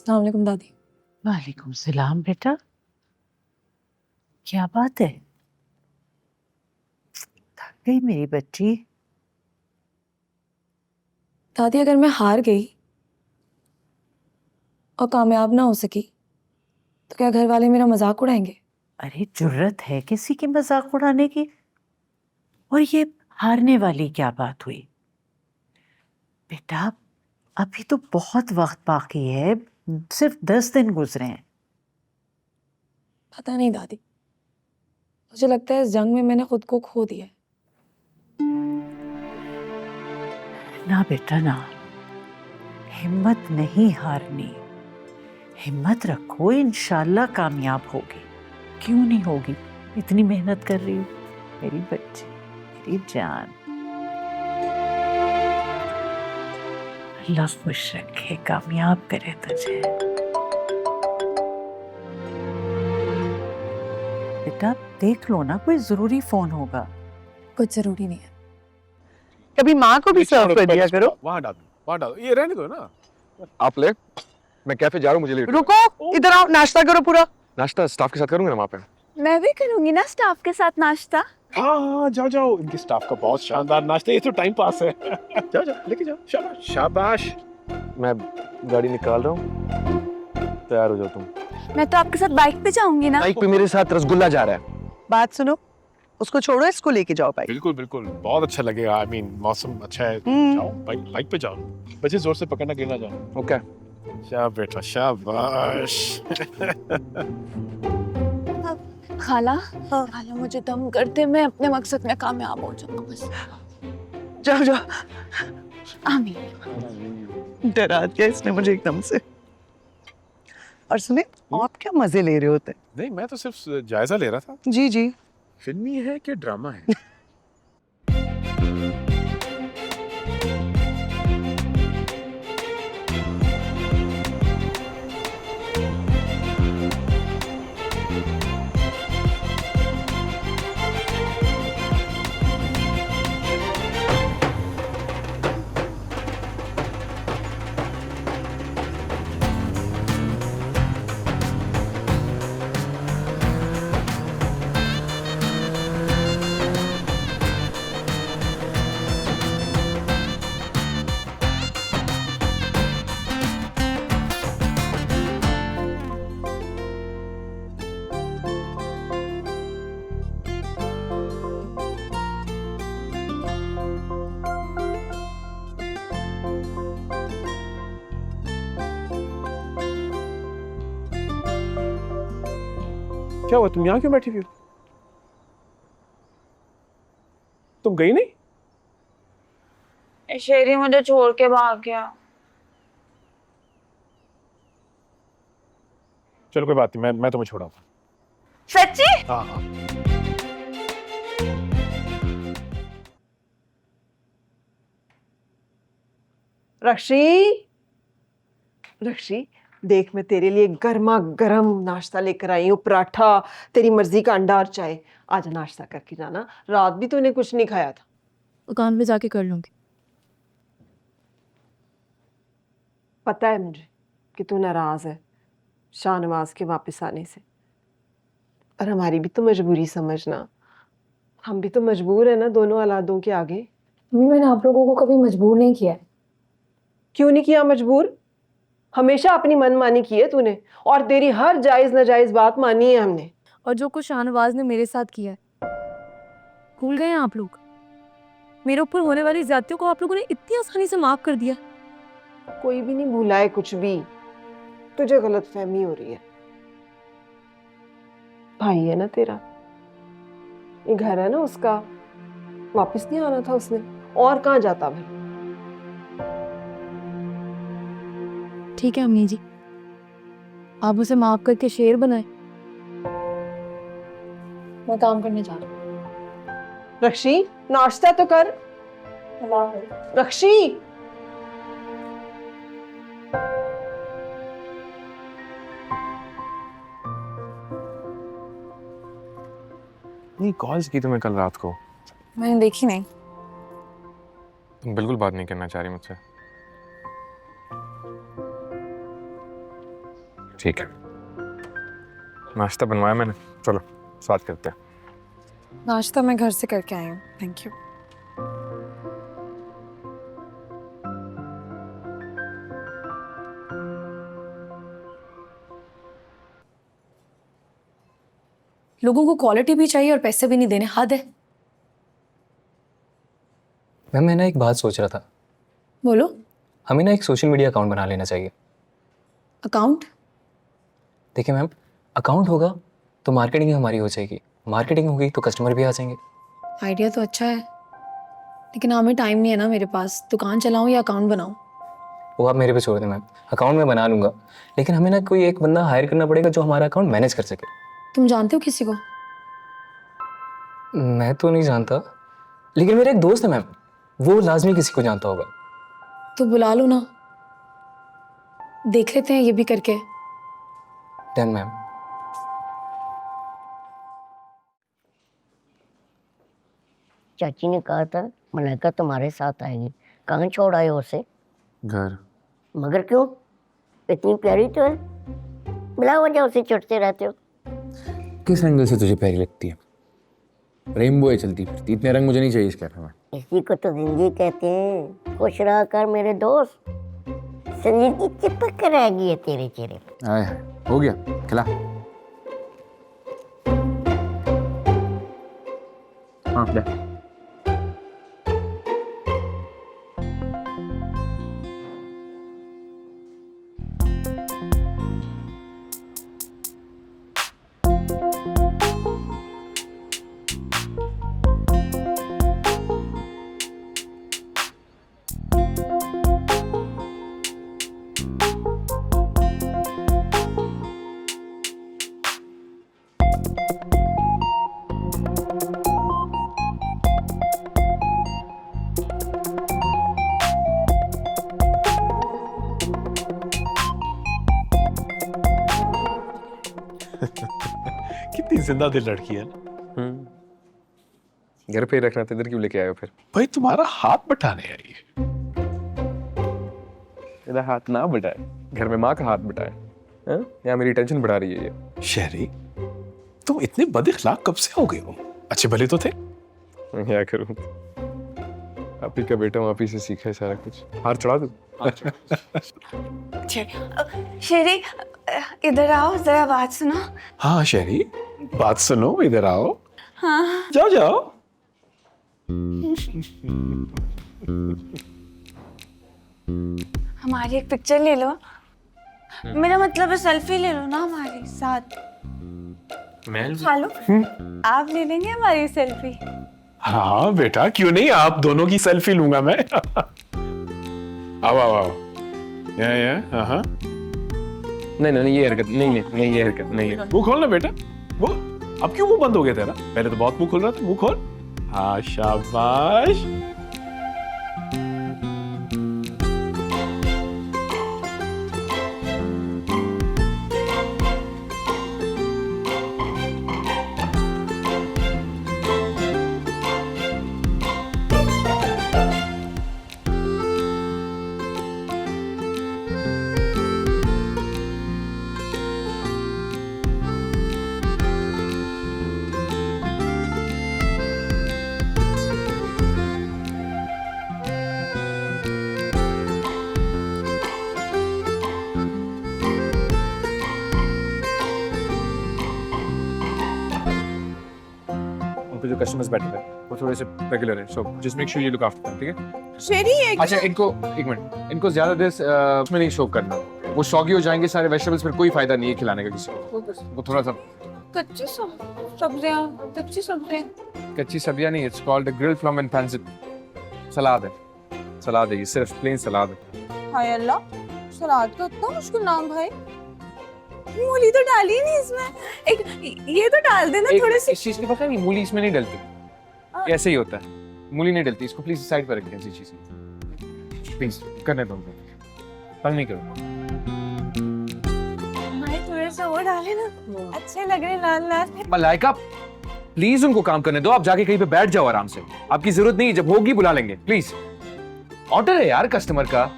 अस्सलाम वालेकुम दादी। वालेकुम सलाम बेटा। क्या बात है? थक गई मेरी बच्ची? दादी अगर मैं हार गई और कामयाब ना हो सकी तो क्या घर वाले मेरा मजाक उड़ाएंगे? अरे जुर्रत है किसी की मजाक उड़ाने की? और ये हारने वाली क्या बात हुई? बेटा अभी तो बहुत वक्त बाकी है, सिर्फ 10 दिन गुजरे हैं। पता नहीं दादी, मुझे लगता है इस जंग में मैंने खुद को खो दिया है। ना बेटा ना, हिम्मत नहीं हारनी। हिम्मत रखो, इंशाल्लाह कामयाब होगी। क्यों नहीं होगी? इतनी मेहनत कर रही हूँ मेरी बच्ची, मेरी जान। अल्लाह खुश रखे, कामयाब करे तुझे। बेटा देख लो ना, कोई जरूरी फोन होगा। कुछ जरूरी नहीं है। कभी माँ को भी सर्व कर दिया करो। वहाँ डालो, ये रहने दो ना। आप ले, मैं कैफे जा रहा हूँ, मुझे लेट हो रहा रुको, इधर आओ, नाश्ता करो पूरा। है। नाश्ता स्टाफ के साथ करूंगा ना वहाँ पे। मैं भी करूंगी ना स्टाफ के साथ नाश्ता। हाँ हाँ, जाओ जाओ, इनके स्टाफ का बहुत शानदार नाश्ता, ये तो टाइम पास है। जाओ जाओ, लेके जाओ। शाबाश शाबाश। मैं गाड़ी निकाल रहा हूँ, तैयार हो जाओ तुम। मैं तो आपके साथ बाइक पे जाऊंगी ना। बाइक पे मेरे साथ रसगुल्ला जा रहा है। बात सुनो, उसको छोड़ो, इसको लेके जाओ बाइक। बिल्कुल बिल्कुल, बहुत अच्छा लगेगा। आई मीन मौसम अच्छा है, जाओ बाइक पे जाओ। बच्चे जोर से पकड़ना, गिरना जाओ। ओके, शाबाश बेटा शाबाश। खाला, खाला मुझे दम करते, मैं अपने मकसद में कामयाब हो जाऊंगा बस। जाओ जाओ। आमीन। डरा दिया इसने मुझे एकदम से। और सुने, आप क्या मजे ले रहे होते? नहीं, मैं तो सिर्फ जायजा ले रहा था। जी जी। फिल्मी है कि ड्रामा है? क्या हुआ, तुम यहाँ क्यों बैठी हुई हो? तुम गई नहीं? शेरी मुझे छोड़ के भाग गया। चलो कोई बात नहीं, मैं तुम्हें छोड़ाऊंगा। सच्ची? हाँ हाँ। रक्षी, रक्षी, देख मैं तेरे लिए गर्मा गर्म नाश्ता लेकर आई हूँ। पराठा, तेरी मर्जी का अंडा और चाय। आज नाश्ता करके जाना, रात भी तूने कुछ नहीं खाया था। दुकान पे जाके कर लूंगी। पता है मुझे कि तू नाराज है शाहनवाज के वापस आने से, और हमारी भी तो मजबूरी समझना। हम भी तो मजबूर है ना दोनों औलादों के आगे। मम्मी, मैंने आप लोगों को कभी मजबूर नहीं किया है। क्यों नहीं किया मजबूर? हमेशा अपनी मनमानी की है तूने, और तेरी हर जायज नाजायज बात मानी है हमने। और जो कुछ शाहनवाज ने मेरे साथ किया है, भूल गए हैं आप लोग? मेरे ऊपर होने वाली ज्यादतियों को आप लोगों ने इतनी आसानी से माफ कर दिया। कोई भी नहीं भूला है कुछ भी, तुझे गलतफहमी हो रही है। भाई है ना तेरा, ये घर है ना उसका, वापस नहीं आना था उसने, और कहाँ जाता भाई? ठीक है अम्मी जी, आप उसे माफ करके शेर बनाए। मैं काम करने जा रही हूँ। रक्षी, नाश्ता तो कर। रक्षी, नहीं, कॉल्स की तुम्हें कल रात को? मैंने देखी नहीं। तुम बिल्कुल बात नहीं करना चाह रही मुझसे? ठीक है, नाश्ता बनवाया मैंने, चलो साथ करते हैं। नाश्ता मैं घर से करके आई हूँ, थैंक यू। लोगों को क्वालिटी भी चाहिए और पैसे भी नहीं देने, हद है। मैम मैं ना एक बात सोच रहा था, बोलो। हमें ना एक सोशल मीडिया अकाउंट बना लेना चाहिए। अकाउंट? देखिए मैम, अकाउंट होगा तो मार्केटिंग हमारी हो जाएगी, मार्केटिंग होगी तो कस्टमर भी आ जाएंगे। आइडिया तो अच्छा है, लेकिन हमें टाइम नहीं है ना मेरे पास। दुकान चलाऊं या अकाउंट बनाऊं? वो आप मेरे पे छोड़ दें मैम, अकाउंट मैं बना लूँगा, लेकिन हमें ना कोई एक बंदा हायर करना पड़ेगा जो हमारा अकाउंट मैनेज कर सके। तुम जानते हो किसी को? मैं तो नहीं जानता, लेकिन मेरा एक दोस्त है मैम, वो लाजमी किसी को जानता होगा। तो बुला लो ना, देख लेते हैं ये भी करके। Done ma'am. चाची ने कहा था मलाइका तुम्हारे साथ आएगी, कहाँ छोड़ आए हो उसे? घर। मगर क्यों, इतनी प्यारी तो है, बिला वजह उसे चढ़ते रहते हो। किस एंगल से तुझे प्यारी लगती है? रेनबो है चलती फिरती, इतने रंग मुझे नहीं चाहिए इस कैफे में। इसी को तो जिंदगी कहते हैं। खुश रहा कर मेरे दोस्त, जिंदगी चिपक कर रहेगी है तेरे चेहरे पे। आए हाय, हो गया खिला। हाँ ले। कितनी जिंदा दिल लड़की है ना। घर पे ही रखना था, इधर क्यों लेके आए हो फिर? भाई तुम्हारा हाथ बटाने आई है। मेरा हाथ ना बटाए, घर में माँ का हाथ बटाए। हाँ? यहाँ मेरी टेंशन बढ़ा रही है ये। शहरी, तुम इतने बदअखलाक कब से हो गए हो? अच्छे भले तो थे। मैं क्या करूँ, आप ही का बेटा हूँ, आप ही से सीखा है सारा कुछ। हार चढ़ा दूँ? शेरी, इधर आओ, जरा बात सुनो। हाँ शहरी, बात सुनो, इधर आओ। हाँ। जाओ जाओ। हमारी एक पिक्चर ले लो। मेरा मतलब है सेल्फी ले लो ना हमारे साथ। मैं हेलो, आप ले लेंगे हमारी सेल्फी? हाँ बेटा, क्यों नहीं, आप दोनों की सेल्फी लूंगा मैं। आओ आओ आओ। हाँ हाँ। नहीं ये हरकत नहीं है, नहीं ये हरकत नहीं है। मुंह खोलना बेटा। वो अब क्यों मुंह बंद हो गया तेरा? पहले तो बहुत मुंह खोल रहा था, मुंह खोल। हाँ शाबाश। जो कस्टमर्स बैठे हैं वो थोड़े से रेगुलर हैं, so just make sure you look after them, ठीक है? शेरी, एक अच्छा इनको एक मिनट, इनको ज्यादा देर उसमें नहीं शो करना, वो सॉगी हो जाएंगे सारे वेजिटेबल्स, फिर कोई फायदा नहीं है खिलाने का किसी को। वो थोड़ा सा कच्ची सब्जियां। कच्ची सब्जियां नहीं, it's called grilled plum and pencil. सलाद है, सलाद है ये, सिर्फ प्लेन सलाद है। हाय अल्लाह, सलाद का इतना मुश्किल नाम भाई। मूली तो डाली नहीं इसमें, एक ये तो डाल देना थोड़े से। इस चीज की पता नहीं, मूली इसमें नहीं डलती, ऐसे ही होता है, मूली नहीं डलती। इसको प्लीज साइड पर रखिए, ऐसी चीज प्लीज करने दो, तंग नहीं करो। भाई थोड़े से वो डाले ना, अच्छे लग रहे लाल लाल। मलाइका प्लीज उनको काम करने दो, आप जाके कहीं पे बैठ जाओ आराम से, आपकी जरूरत नहीं है, जब होगी बुला लेंगे। प्लीज, ऑर्डर है यार कस्टमर का।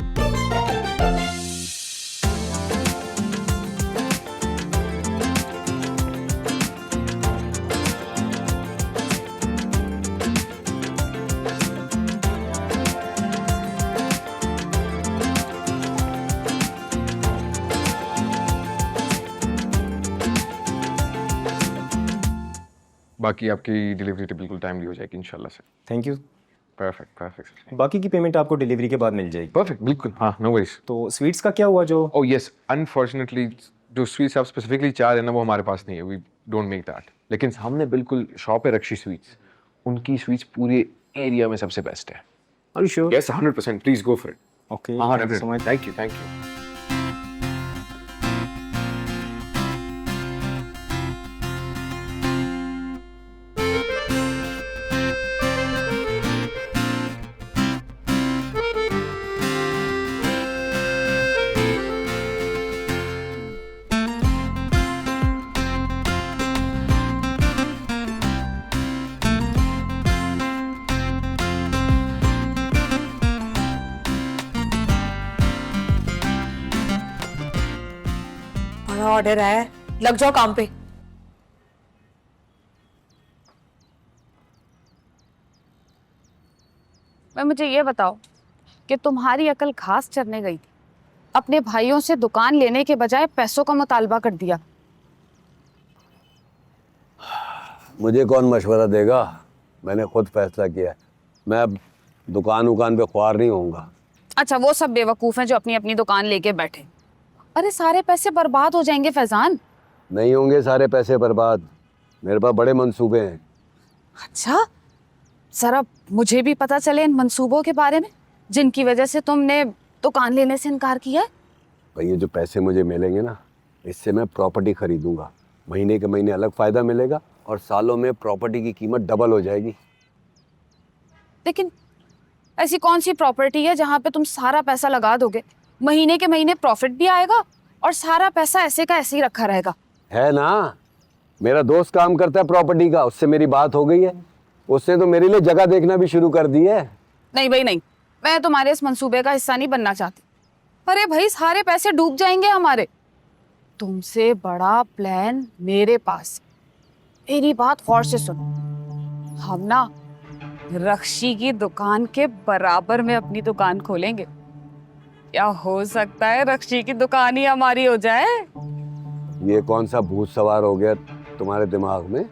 बाकी आपकी डिलीवरी तो बिल्कुल टाइमली हो जाएगी इंशाल्लाह से। Thank you. परफेक्ट परफेक्ट बाकी की पेमेंट आपको डिलीवरी के बाद मिल जाएगी। परफेक्ट, बिल्कुल, हाँ, नो वरीज। तो स्वीट्स का क्या हुआ जो? ओह यस, अनफॉर्चुनेटली जो स्वीट्स आप स्पेसिफिकली चाह रहे हैं ना वो हमारे पास नहीं है, वी डोंट मेक दैट। लेकिन हमने बिल्कुल शॉप है रक्षी स्वीट्स, उनकी स्वीट्स पूरे एरिया में सबसे बेस्ट है। Are you sure? Yes 100%, please go for it. Okay, हाँ, thank you so much. Thank you. बड़ा ऑर्डर है, लग जाओ काम पे। मैं मुझे ये बताओ कि तुम्हारी अकल घास चरने गई थी, अपने भाइयों से दुकान लेने के बजाय पैसों का मुतालबा कर दिया। मुझे कौन मशवरा देगा, मैंने खुद फैसला किया है। मैं अब दुकान पे ख्वार नहीं होऊंगा। अच्छा, वो सब बेवकूफ़ हैं जो अपनी अपनी दुकान लेके बैठे। अरे सारे पैसे बर्बाद हो जाएंगे फैजान। नहीं होंगे सारे पैसे बर्बाद, मेरे पास बड़े मंसूबे हैं। अच्छा, जरा मुझे भी पता चले इन मंसूबों के बारे में जिनकी वजह से तुमने दुकान लेने से इनकार किया है। भाई ये जो पैसे मुझे मिलेंगे ना, इससे मैं प्रॉपर्टी खरीदूंगा, महीने के महीने अलग फ़ायदा मिलेगा और सालों में प्रॉपर्टी की कीमत डबल हो जाएगी। लेकिन ऐसी कौन सी प्रॉपर्टी है जहाँ पे तुम सारा पैसा लगा दोगे, महीने के महीने प्रॉफिट भी आएगा और सारा पैसा ऐसे का ऐसे ही रखा रहेगा? है ना, मेरा दोस्त काम करता है प्रॉपर्टी का, उससे मेरी बात हो गई है, उसने तो मेरे लिए जगह देखना भी शुरू कर दी है। नहीं भाई नहीं, मैं तुम्हारे इस मंसूबे का हिस्सा नहीं बनना चाहती। अरे भाई सारे पैसे डूब जाएंगे हमारे। तुमसे बड़ा प्लान मेरे पास। मेरी बात गौर से सुनो, हम ना रक्षी की दुकान के बराबर में अपनी दुकान खोलेंगे। क्या हो सकता है रक्षी की दुकान ही हमारी हो जाए। ये कौन सा भूत सवार हो गया तुम्हारे दिमाग में?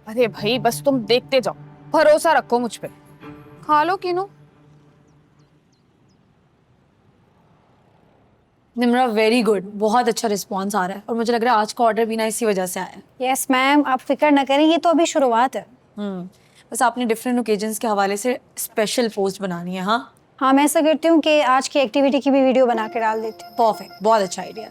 अरे भाई बस तुम देखते जाओ, भरोसा रखो मुझ पे। खा लो किनो। निम्रा वेरी गुड, बहुत अच्छा रिस्पॉन्स आ रहा है और मुझे लग रहा है आज का ऑर्डर भी ना इसी वजह से आया है। यस मैम, आप फिक्र ना करें, ये तो अभी शुरुआत है। बस आपने डिफरेंट ओकेजन्स के हवाले से स्पेशल पोस्ट बनानी है। हाँ हाँ, मैं ऐसा करती हूँ कि आज की एक्टिविटी की भी वीडियो बना के डाल देती हूँ। परफेक्ट, बहुत अच्छा आइडिया।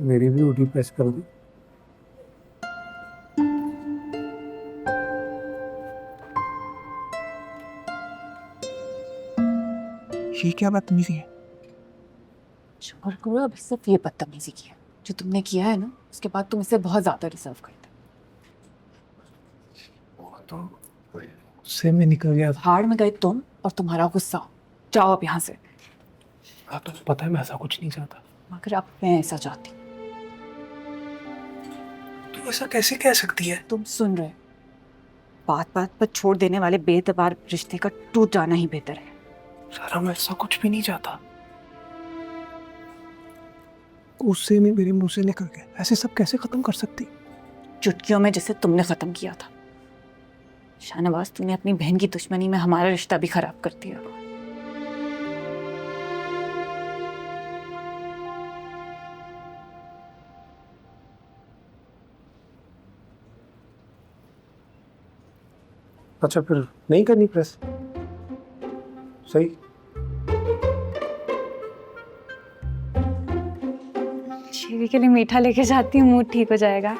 मेरी भी उठी प्रेस कर दी। ये क्या बदतमीजी है? शुक्र करो अभी सिर्फ ये बदतमीजी की है, जो तुमने किया है ना उसके बाद तुम इसे बहुत ज्यादा डिजर्व करते। तो उससे मैं निकल गया था। भाड़ में गए तुम और तुम्हारा गुस्सा। जाओ अब यहाँ से। हाँ तो पता है मैं ऐसा कुछ नहीं चाहता। मगर अब मैं ऐसा चाहती। तू ऐसा कैसे कह सकती है? तुम सुन रहे, बात बात पर छोड़ देने वाले बेतबार रिश्ते का टूट जाना ही बेहतर है। सारा मैं ऐसा कुछ भी नहीं चाहता। गुस्से में मेरे मुंह से निकल गया, ऐसे सब कैसे खत्म कर सकती? चुटकियों में जैसे तुमने खत्म किया था। शाहनवाज, तुमने अपनी बहन की दुश्मनी में हमारा रिश्ता भी खराब कर दिया। अच्छा फिर नहीं करनी प्रेस? सही। शेरी के लिए मीठा लेके जाती हूँ, मूड ठीक हो जाएगा।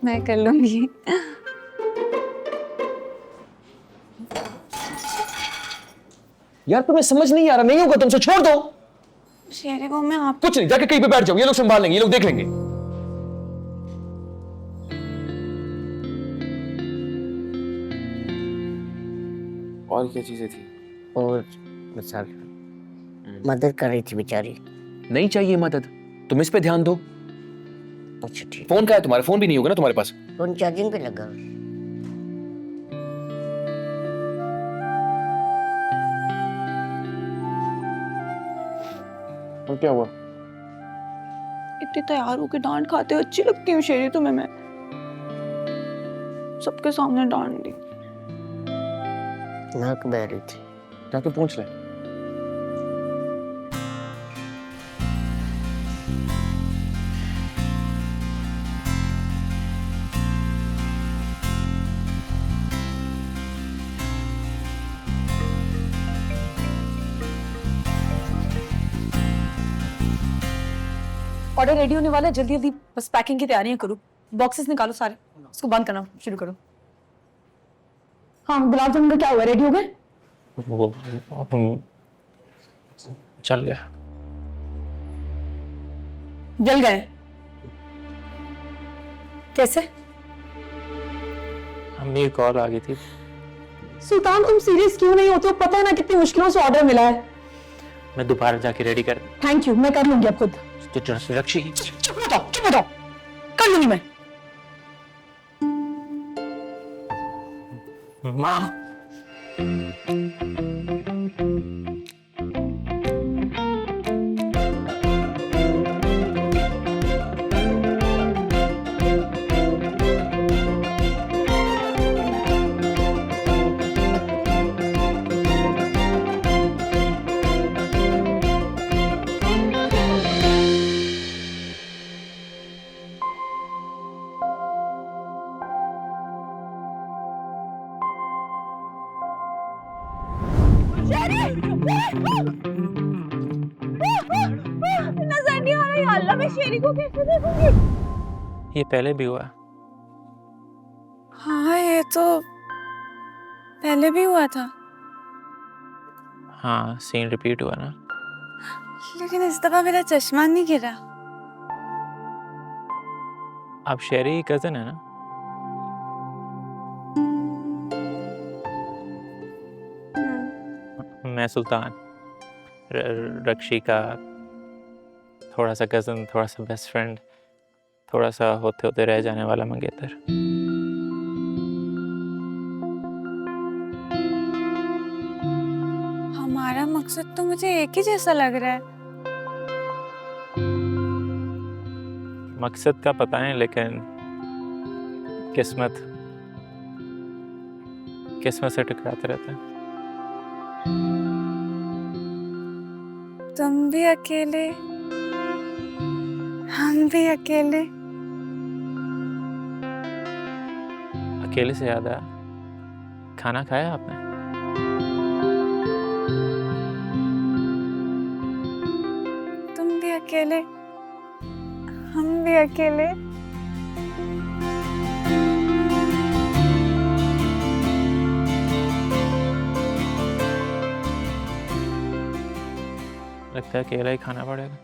मैं कर लूंगी। यार तुम्हें समझ नहीं आ रहा, नहीं होगा तुमसे, छोड़ दो। शेरे को मैं आप कुछ नहीं, जाके कहीं पे बैठ जाओ, ये लोग संभाल लेंगे, ये लोग देख लेंगे। और क्या चीजें थी? और मिसाल मदद कर रही थी बेचारी। नहीं चाहिए मदद, तुम इस पे ध्यान दो। अच्छा ठीक। फोन का है तुम्हारा? फोन भी नहीं होगा ना तुम्हारे पास? फोन चार्जिंग पे लगा। और क्या हुआ? इतनी तैयार होकर डांट खाते अच्छी लगती हूँ शेरी तुम्हें मैं। सबके सामने डांट दी। नाक बह रही थी। जाके पूछ ले। ऑर्डर रेडी होने वाला है, जल्दी जल्दी बस पैकिंग की तैयारियां करो। बॉक्सेस निकालो सारे, इसको बंद करना शुरू करो। हाँ, गुलाब जामुन का क्या हुआ, रेडी हो गए? वो चल गया। जल गए? कैसे? अम्मी कॉल आ गई थी। सुल्तान, तुम सीरियस क्यों नहीं होते हो? पता है ना कितनी मुश्किलों से ऑर्डर मिला है। मैं दोबारा जाके रेडी कर। थैंक यू, मैं कर लूंगी अब खुद। रक्षी, चुप हो जाओ, कर लूंगी मैं। माँ, नजर नहीं आ रही। अल्लाह, मैं शेरी को कैसे देखूंगी? ये पहले भी हुआ। हाँ, ये तो पहले भी हुआ था, हाँ, सीन रिपीट हुआ ना। लेकिन इस दफा मेरा चश्मा नहीं गिरा। आप शेरी की कजन है ना? मैं सुल्तान, रक्षी का थोड़ा सा कजन, थोड़ा सा बेस्ट फ्रेंड, थोड़ा सा होते होते रह जाने वाला मंगेतर। हमारा मकसद तो मुझे एक ही जैसा लग रहा है। मकसद का पता है, लेकिन किस्मत से टकराते रहते हैं। तुम भी अकेले, हम भी अकेले। अकेले से याद आया, खाना खाया आपने? तुम भी अकेले, हम भी अकेले। लगता है अकेला ही खाना पड़ेगा।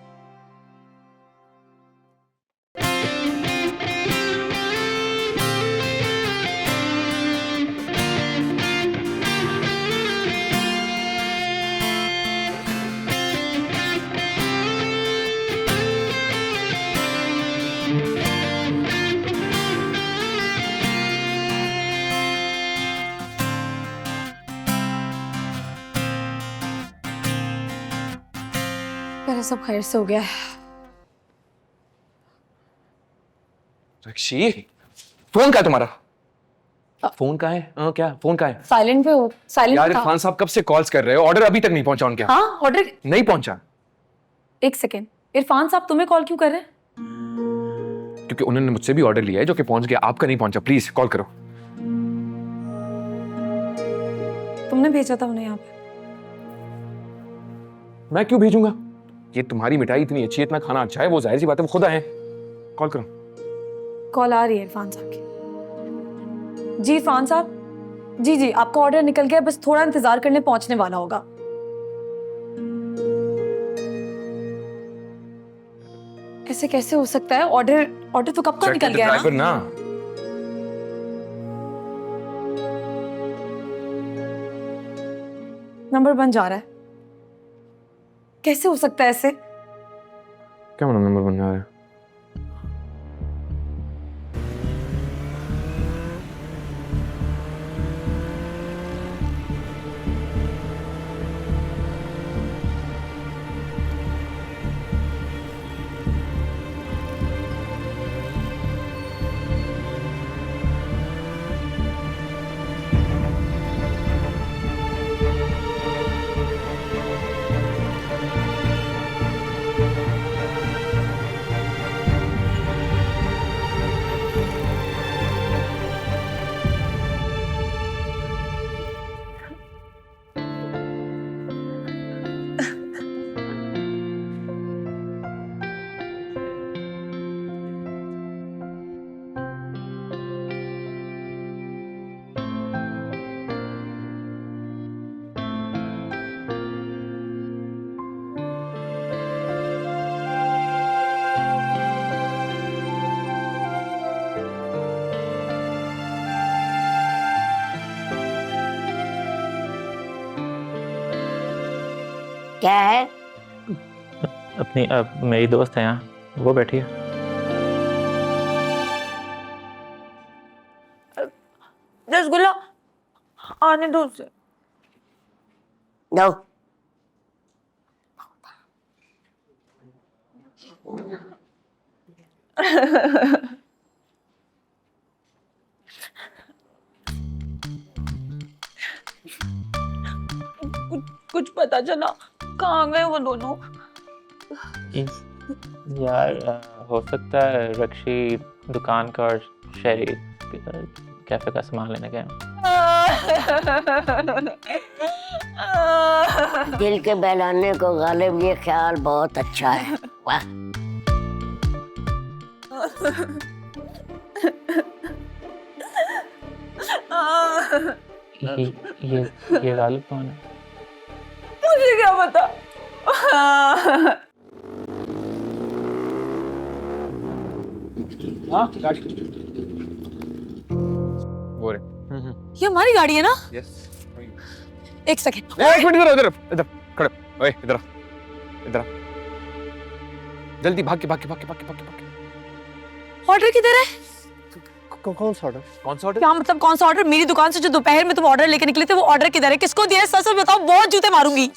मेरा सब खैर से हो गया है। रक्षी, फोन कहाँ है तुम्हारा? फोन कहाँ है? क्या फोन कहाँ है? साइलेंट पे हो, साइलेंट यार, था। इरफान साहब कब से कॉल्स कर रहे हो? ऑर्डर अभी तक नहीं पहुंचा उनके? हाँ, ऑर्डर नहीं पहुंचा? एक सेकेंड, इरफान साहब तुम्हें कॉल क्यों कर रहे हैं? क्योंकि उन्होंने मुझसे भी ऑर्डर लिया है जो कि पहुंच गया, आपका नहीं पहुंचा। प्लीज कॉल करो। तुमने भेजा था उन्हें यहाँ पे? मैं क्यों भेजूंगा? ये तुम्हारी मिठाई इतनी अच्छी है, इतना खाना अच्छा है, वो जाहिर सी बात है वो खुद आए। कॉल करो। कॉल आ रही है इरफान साहब की। जी इरफान साहब, जी आपका ऑर्डर निकल गया, बस थोड़ा इंतजार करने, पहुंचने वाला होगा। ऐसे कैसे हो सकता है? ऑर्डर ऑर्डर तो कब का निकल गया है ना? नंबर बन जा रहा है। कैसे हो सकता है ऐसे? क्या मतलब नंबर बन रहा है? क्या है? अपनी मेरी दोस्त है यहाँ, वो बैठी है। रसगुल्ला आने दो उसे। दो। कुछ पता चला कहाँ गए वो दोनों? यार हो सकता है रक्षी दुकान का और शहरी कैफे का सामान लेने गए। दिल के बहलाने को गालिब ये ख्याल बहुत अच्छा है। वाह। ये गालिब कौन है? मुझे क्या पता। वो रे। ये हमारी गाड़ी है ना? यस। एक सेकंड। एक मिनट इधर इधर इधर खड़े। ओए इधर आ, इधर आ। जल्दी भाग के भाग के भाग के भाग के भाग के भाग के। ऑर्डर किधर है? कौन सा ऑर्डर? कौन सा ऑर्डर? क्या मतलब कौन सा ऑर्डर? मेरी दुकान से जो दोपहर में तुम ऑर्डर लेके निकले थे वो ऑर्डर किधर है? किसको दिया है? सच सच बताओ, बहुत जूते मारूंगी।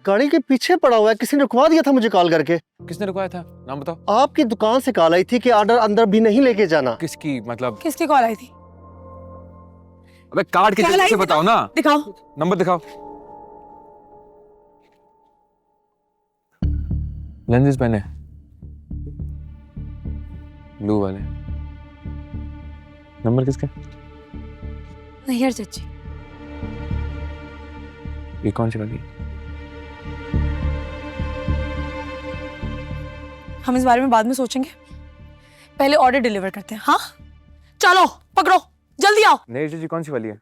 गाड़ी के पीछे पड़ा हुआ है, किसी ने रुकवा दिया था मुझे कॉल करके। किसने रुकवाया था? नाम बताओ। आपकी दुकान से कॉल आई थी कि ऑर्डर अंदर भी नहीं लेके जाना। किसकी मतलब? किसकी कॉल आई थी? अबे कार्ड के क्या जल्दी लाई से थी? बताओ ना। दिखाओ। नंबर दिखाओ। लेंसेज पहने ब्लू वाले। नंबर किसका? नहीं चाची। ये कौन सी वाली? हम इस बारे में बाद में सोचेंगे, पहले ऑर्डर डिलीवर करते हैं। हाँ चलो पकड़ो, जल्दी आओ। नहीं जी, कौन सी वाली है?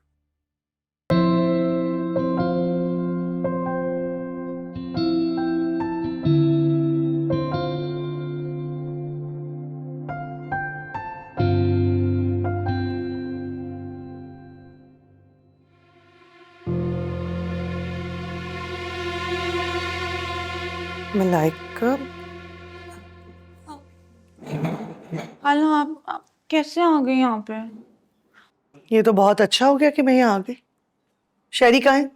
मलाइका, हेलो, आप कैसे आ गए यहाँ पे? ये तो बहुत अच्छा हो गया कि मैं यहाँ आ गई। शहरी कहाँ है?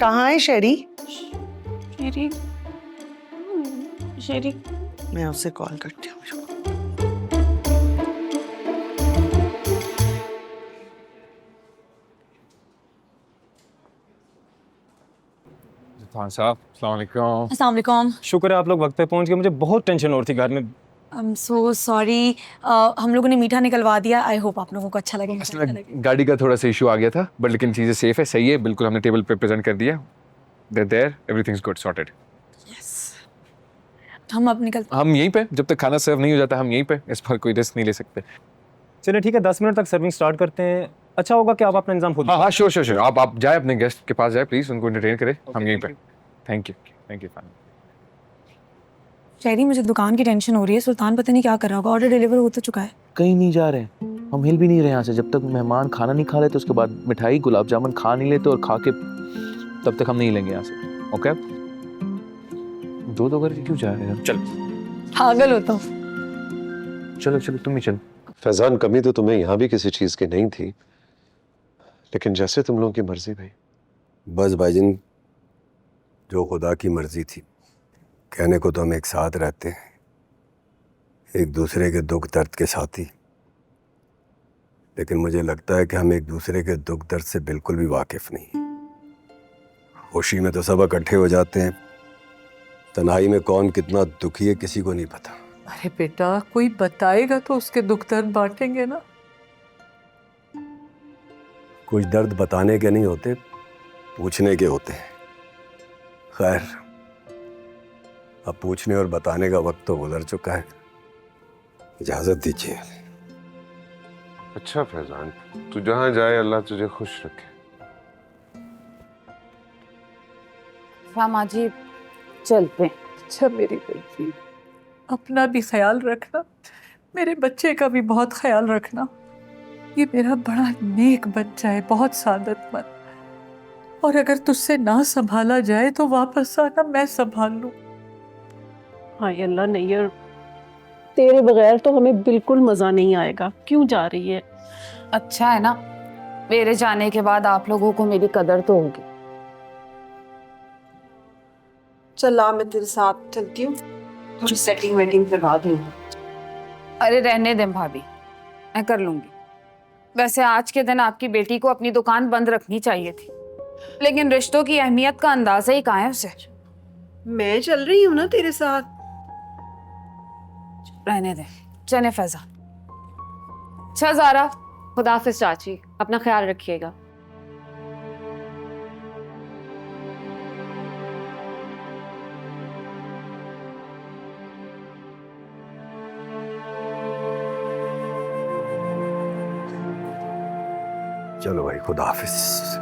कहाँ है शहरी? शेरी, शेरी। मैं उससे कॉल करती हूँ। साहब, अस्सलाम वालेकुम। अस्सलाम वालेकुम। शुक्र है आप लोग वक्त पे पहुंच गए, मुझे बहुत टेंशन हो रही थी घर में। आई एम सो सॉरी, हम लोगों ने मीठा निकलवा दिया। आई होप आप लोगों को अच्छा लगेगा। असल में गाड़ी का थोड़ा सा इशू आ गया था, बट लेकिन चीज़ें सेफ है, सही है, बिल्कुल हमने टेबल पे प्रेजेंट कर दिया। There everything is good, sorted. हम अब निकल। हम यहीं पे, जब तक खाना सर्व नहीं हो जाता हम यहीं पे, इस पर कोई रिस्क नहीं ले सकते। चलिए ठीक है, 10 मिनट तक सर्विंग स्टार्ट करते हैं। अच्छा होगा कि आप अपना इंतजाम खुद। हाँ हाँ, श्योर श्योर श्योर। आप जाए अपने गेस्ट के पास जाए प्लीज, उनको एंटरटेन करें, हम यहीं पे। Thank you. Thank you fine. शहरी, मुझे दुकान की टेंशन हो रही है। सुल्तान पता नहीं क्या कर रहा होगा। ऑर्डर डिलीवर हो तो चुका है। कहीं नहीं जा रहे, हम हिल भी नहीं रहे यहाँ से। जब तक मेहमान खाना नहीं खा लेते, उसके बाद मिठाई गुलाब जामुन खा नहीं लेते और खा के, तब तक हम नहीं हिलेंगे यहाँ से। ओके? दो करके क्यों जा रहे हैं? चल पागल होता हूँ। चलो चलो, तुम ही चलो। फैजान, कमी तो तुम्हें यहाँ भी किसी चीज की नहीं थी, लेकिन जैसे तुम लोगों की मर्जी भाई। बस भाईजान, जो खुदा की मर्जी थी। कहने को तो हम एक साथ रहते हैं, एक दूसरे के दुख दर्द के साथी, लेकिन मुझे लगता है कि हम एक दूसरे के दुख दर्द से बिल्कुल भी वाकिफ नहीं। खुशी में तो सब इकट्ठे हो जाते हैं, तन्हाई में कौन कितना दुखी है किसी को नहीं पता। अरे बेटा, कोई बताएगा तो उसके दुख दर्द बांटेंगे ना। कुछ दर्द बताने के नहीं होते, पूछने के होते हैं। खैर, अब पूछने और बताने का वक्त तो गुजर चुका है, इजाजत दीजिए। अच्छा फैजान, तू जहाँ जाए अल्लाह तुझे खुश रखे। रामा जी, चलते हैं। अच्छा मेरी बेटी, अपना भी ख्याल रखना, मेरे बच्चे का भी बहुत ख्याल रखना। ये मेरा बड़ा नेक बच्चा है, बहुत सादतमंद, और अगर तुझसे ना संभाला जाए तो वापस आना, मैं संभाल लूं। हाय अल्लाह नैयर, तेरे बगैर तो हमें बिल्कुल मजा नहीं आएगा। क्यों जा रही है? अच्छा है ना, मेरे जाने के बाद आप लोगों को मेरी कदर तो होगी। चला, मैं तेरे साथ चलती हूँ, थोड़ी सेटिंग वेटिंग करवा दूँ। अरे रहने दें भाभी, मैं कर लूंगी। वैसे आज के दिन आपकी बेटी को अपनी दुकान बंद रखनी चाहिए थी, लेकिन रिश्तों की अहमियत का अंदाजा ही कहाँ है उसे। मैं चल रही हूँ ना तेरे साथ। रहने दें, चले फैजान। अच्छा ज़ारा, खुदाफिज चाची, अपना ख्याल रखिएगा। चलो भाई, खुदा हाफिज।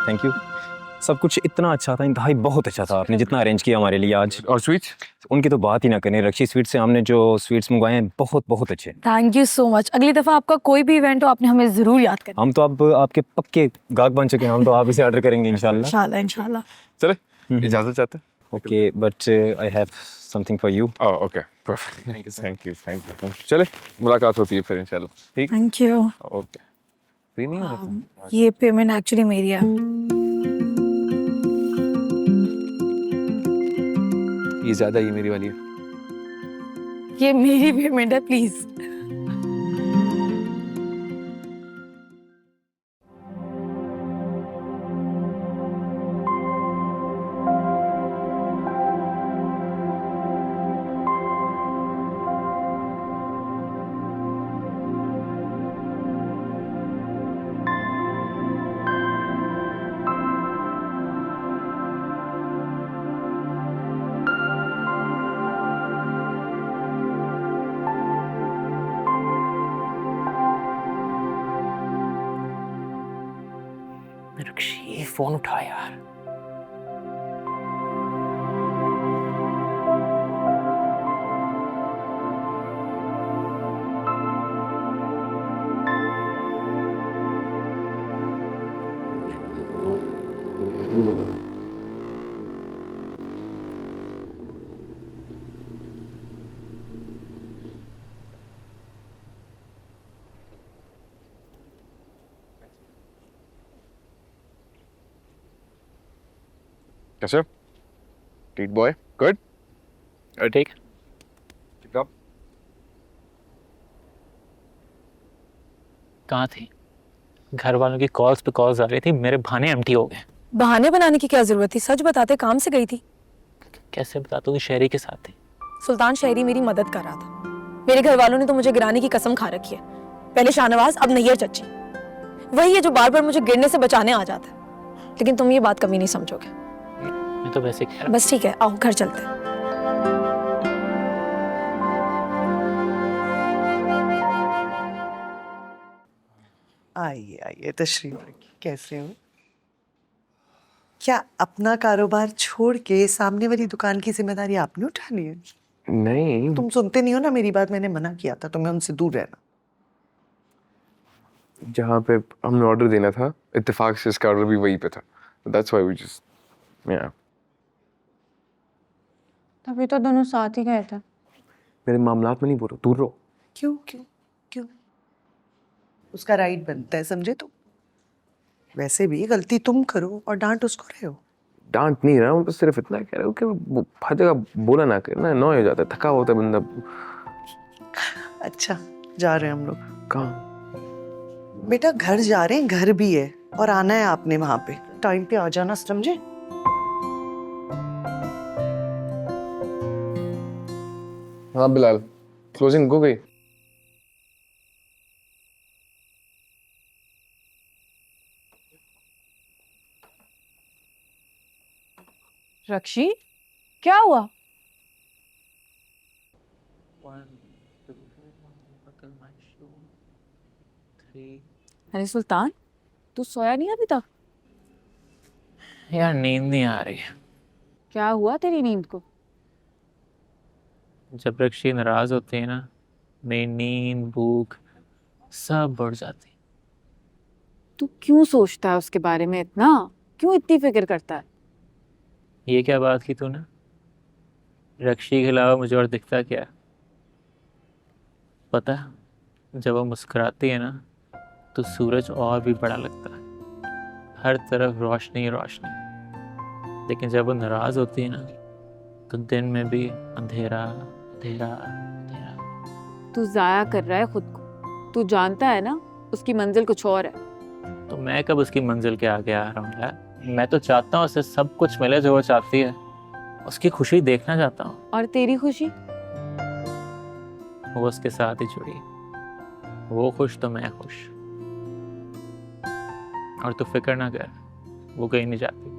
Thank you. सब कुछ इतना अच्छा था, इंतहाई बहुत अच्छा था आपने जितना अरेंज किया हमारे लिए आज। और स्वीट्स? उनकी तो बात ही ना करें, रक्षी स्वीट से हमने जो स्वीट्स मंगवाए हैं बहुत बहुत अच्छे। Thank you so much. अगली दफा आपका कोई भी इवेंट हो, आपने हमें जरूर याद करना। हम तो अब आपके पक्के गाहक बन चुके हैं, हम तो आप इसे ऑर्डर करेंगे इंशाल्लाह। इंशाल्लाह इंशाल्लाह। चले, इजाजत चाहते हैं? Okay, but I have something for you. Oh okay, perfect, thank you. चले, मुलाकात होती है फिर इंशाल्लाह। ठीक, थैंक यू। ओके। फ्री नहीं हो रहा? ये पेमेंट एक्चुअली मेरी है। ये ज्यादा, ये मेरी वाली है। ये मेरी पेमेंट है, प्लीज। रक्षी, फोन उठा यार। कैसे? Great boy. Good. ठीक है। Keep it up. कहाँ थी? घर वालों की कॉल्स पे कॉल्स आ रही थी, मेरे बहाने एम्प्टी हो गए। बहाने बनाने की क्या जरूरत थी? सच बताते, काम से गई थी। कैसे बता तू? शहरी के साथ थी। सुल्तान शहरी मेरी मदद कर रहा था। मेरे घर वालों ने तो मुझे गिराने की कसम खा रखी है। पहले शाहनवाज, अब नैयर चच्ची। वही है जो बार बार मुझे गिरने से बचाने आ जाता है। लेकिन तुम ये बात कभी नहीं समझोगे। मैं तो वैसे कह रहा। बस ठीक है, आओ घर चलते हैं। आइए आइए, तशरीफ रखिए। कैसे हो? क्या अपना कारोबार छोड़ के सामने वाली दुकान की जिम्मेदारी आपने उठानी है? नहीं, तुम सुनते नहीं हो ना मेरी बात। मैंने मना किया था तुम्हें उनसे दूर रहना। जहाँ पे हमने ऑर्डर देना था, इत्तेफाक से इसका ऑर्डर भी वहीं पे था। That's why we just, yeah. तभी तो दोनों साथ ही गए थे। मेरे मामलात में नहीं बोल रहा, दूर रहो। क्यों क्यों क्यों? उसका राइट बनता है, समझे तुम? वैसे भी गलती तुम करो और डांट उसको रहे हो। डांट नहीं रहा हूँ, बस सिर्फ इतना कह रहा हूँ कि वो हर जगह बोला ना करना, नॉय हो जाता है, थका होता है बंदा। अच्छा, जा रहे हैं हम लोग। कहाँ? बेटा घर जा रहे हैं, घर भी है और आना है आपने वहां पे। टाइम पे आ जाना, समझे? हाँ बिलाल, क्लोजिंग हो गई। रक्षी, क्या हुआ? अरे सुल्तान, तू सोया नहीं अभी तक? यार नींद नहीं आ रही है। क्या हुआ तेरी नींद को? जब रक्षी नाराज होती है ना, मेरी नींद भूख सब बढ़ जाती। तू क्यों सोचता है उसके बारे में इतना? क्यों इतनी फिक्र करता है? ये क्या बात की तूने? रक्षी के अलावा मुझे और दिखता क्या? पता है, जब वो मुस्कुराती है ना तो सूरज और भी बड़ा लगता है, हर तरफ रोशनी रोशनी। लेकिन जब वो नाराज होती है ना तो दिन में भी अंधेरा अंधेरा अंधेरा। तू जाया कर रहा है खुद को। तू जानता है ना उसकी मंजिल कुछ और है। तो मैं कब उसकी मंजिल के आगे आ रहा हूँ यार? मैं तो चाहता हूँ उसे सब कुछ मिले जो वो चाहती है, उसकी खुशी देखना चाहता हूँ। और तेरी खुशी? वो उसके साथ ही जुड़ी, वो खुश तो मैं खुश। और तू फिक्र ना कर, वो कहीं नहीं जाती।